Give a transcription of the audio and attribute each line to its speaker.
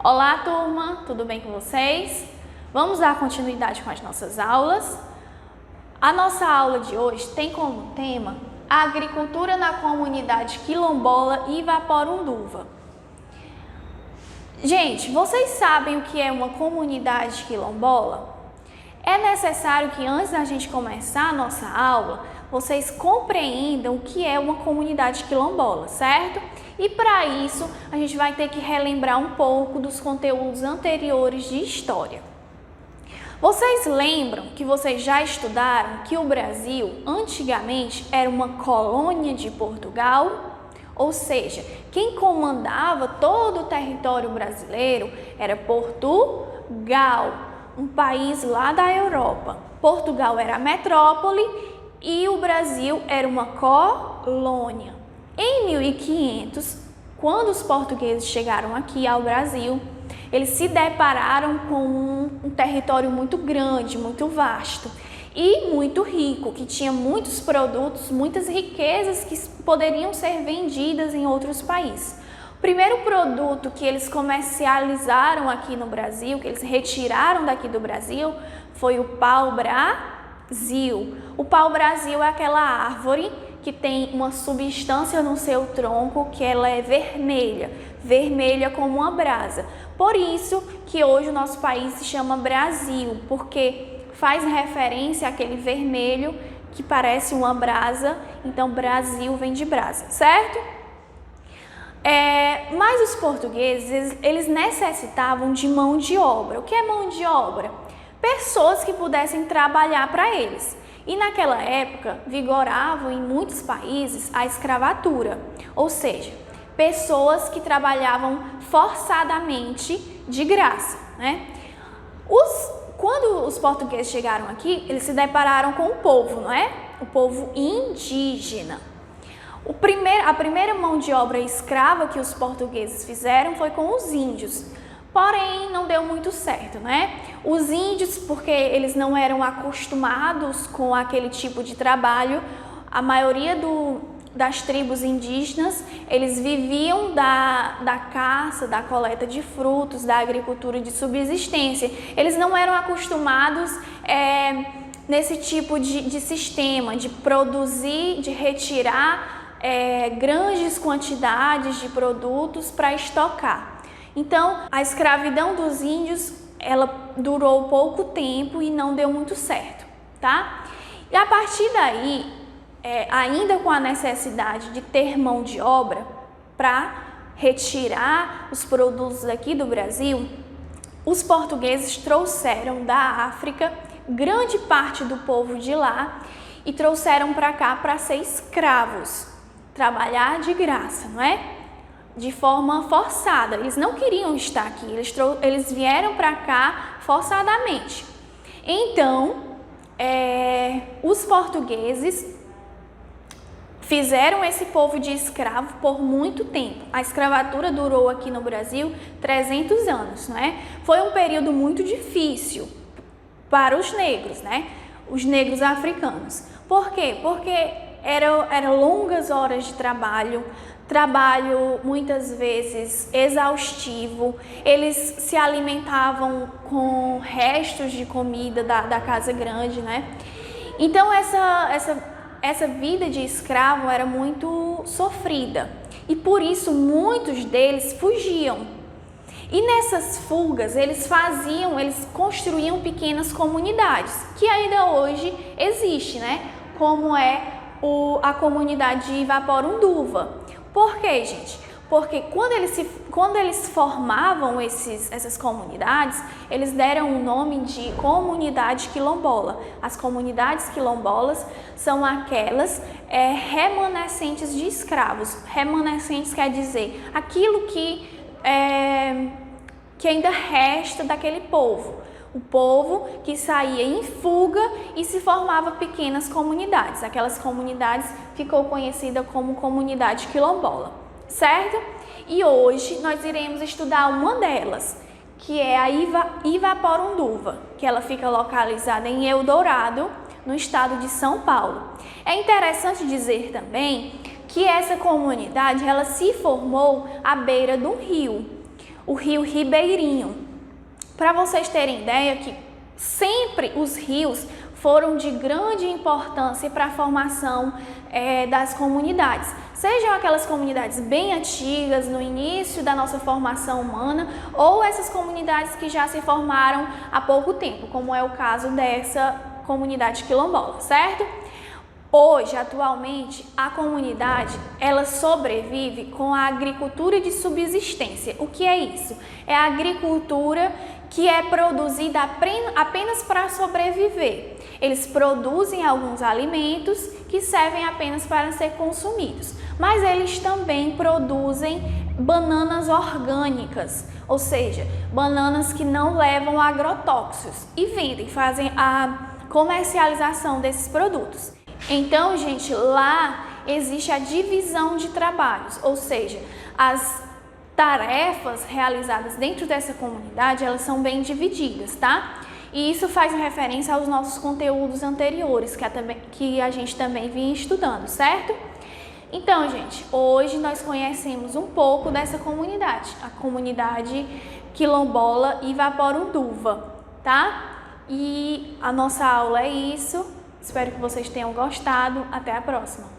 Speaker 1: Olá, turma! Tudo bem com vocês? Vamos dar continuidade com as nossas aulas. A nossa aula de hoje tem como tema a agricultura na comunidade quilombola Ivaporunduva. Gente, vocês sabem o que é uma comunidade quilombola? É necessário que antes da gente começar a nossa aula, vocês compreendam o que é uma comunidade quilombola, certo? E para isso, a gente vai ter que relembrar um pouco dos conteúdos anteriores de história. Vocês lembram que vocês já estudaram que o Brasil, antigamente, era uma colônia de Portugal? Ou seja, quem comandava todo o território brasileiro era Portugal, um país lá da Europa. Portugal era a metrópole e o Brasil era uma colônia. Em 1500, quando os portugueses chegaram aqui ao Brasil, eles se depararam com um território muito grande, muito vasto e muito rico, que tinha muitos produtos, muitas riquezas que poderiam ser vendidas em outros países. O primeiro produto que eles comercializaram aqui no Brasil, que eles retiraram daqui do Brasil, foi o pau-brasil. O pau-brasil é aquela árvore que tem uma substância no seu tronco que ela é vermelha, vermelha como uma brasa. Por isso que hoje o nosso país se chama Brasil, porque faz referência àquele vermelho que parece uma brasa, então Brasil vem de brasa, certo? Mas os portugueses, eles necessitavam de mão de obra. O que é mão de obra? Pessoas que pudessem trabalhar para eles. E naquela época, vigoravam em muitos países a escravatura, ou seja, pessoas que trabalhavam forçadamente de graça, né? Quando os portugueses chegaram aqui, eles se depararam com o povo, não é? O povo indígena. A primeira mão de obra escrava que os portugueses fizeram foi com os índios. Porém, não deu muito certo, né? Os índios, porque eles não eram acostumados com aquele tipo de trabalho, a maioria das tribos indígenas, eles viviam da caça, da coleta de frutos, da agricultura de subsistência. Eles não eram acostumados nesse tipo de sistema, de produzir, de retirar grandes quantidades de produtos para estocar. Então, a escravidão dos índios, ela durou pouco tempo e não deu muito certo, tá? E a partir daí, ainda com a necessidade de ter mão de obra para retirar os produtos daqui do Brasil, os portugueses trouxeram da África grande parte do povo de lá e trouxeram para cá para ser escravos, trabalhar de graça, não é? De forma forçada, eles não queriam estar aqui, eles vieram para cá forçadamente. Então, os portugueses fizeram esse povo de escravo por muito tempo. A escravatura durou aqui no Brasil 300 anos, não é? Foi um período muito difícil para os negros, né? Os negros africanos. Por quê? Porque eram longas horas de trabalho muitas vezes exaustivo, eles se alimentavam com restos de comida da casa grande, né? Então essa vida de escravo era muito sofrida e por isso muitos deles fugiam. E nessas fugas eles construíam pequenas comunidades, que ainda hoje existe, né? Como é a comunidade de Ivaporunduva. Por quê, gente? Porque quando eles formavam essas comunidades, eles deram o nome de comunidade quilombola. As comunidades quilombolas são aquelas remanescentes de escravos. Remanescentes quer dizer aquilo que ainda resta daquele povo. O povo que saía em fuga e se formava pequenas comunidades. Aquelas comunidades ficou conhecida como comunidade quilombola, certo? E hoje nós iremos estudar uma delas, que é a Ivaporunduva, que ela fica localizada em Eldorado, no estado de São Paulo. É interessante dizer também que essa comunidade ela se formou à beira do rio. o rio Ribeirinho. Para vocês terem ideia que sempre os rios foram de grande importância para a formação das comunidades. Sejam aquelas comunidades bem antigas, no início da nossa formação humana, ou essas comunidades que já se formaram há pouco tempo, como é o caso dessa comunidade quilombola, certo? Hoje, atualmente, a comunidade, ela sobrevive com a agricultura de subsistência. O que é isso? É a agricultura que é produzida apenas para sobreviver. Eles produzem alguns alimentos que servem apenas para ser consumidos, mas eles também produzem bananas orgânicas, ou seja, bananas que não levam agrotóxicos e vendem, fazem a comercialização desses produtos. Então, gente, lá existe a divisão de trabalhos, ou seja, as tarefas realizadas dentro dessa comunidade, elas são bem divididas, tá? E isso faz referência aos nossos conteúdos anteriores, que a gente também vinha estudando, certo? Então, gente, hoje nós conhecemos um pouco dessa comunidade, a comunidade quilombola Ivaporunduva, tá? E a nossa aula é isso. Espero que vocês tenham gostado. Até a próxima!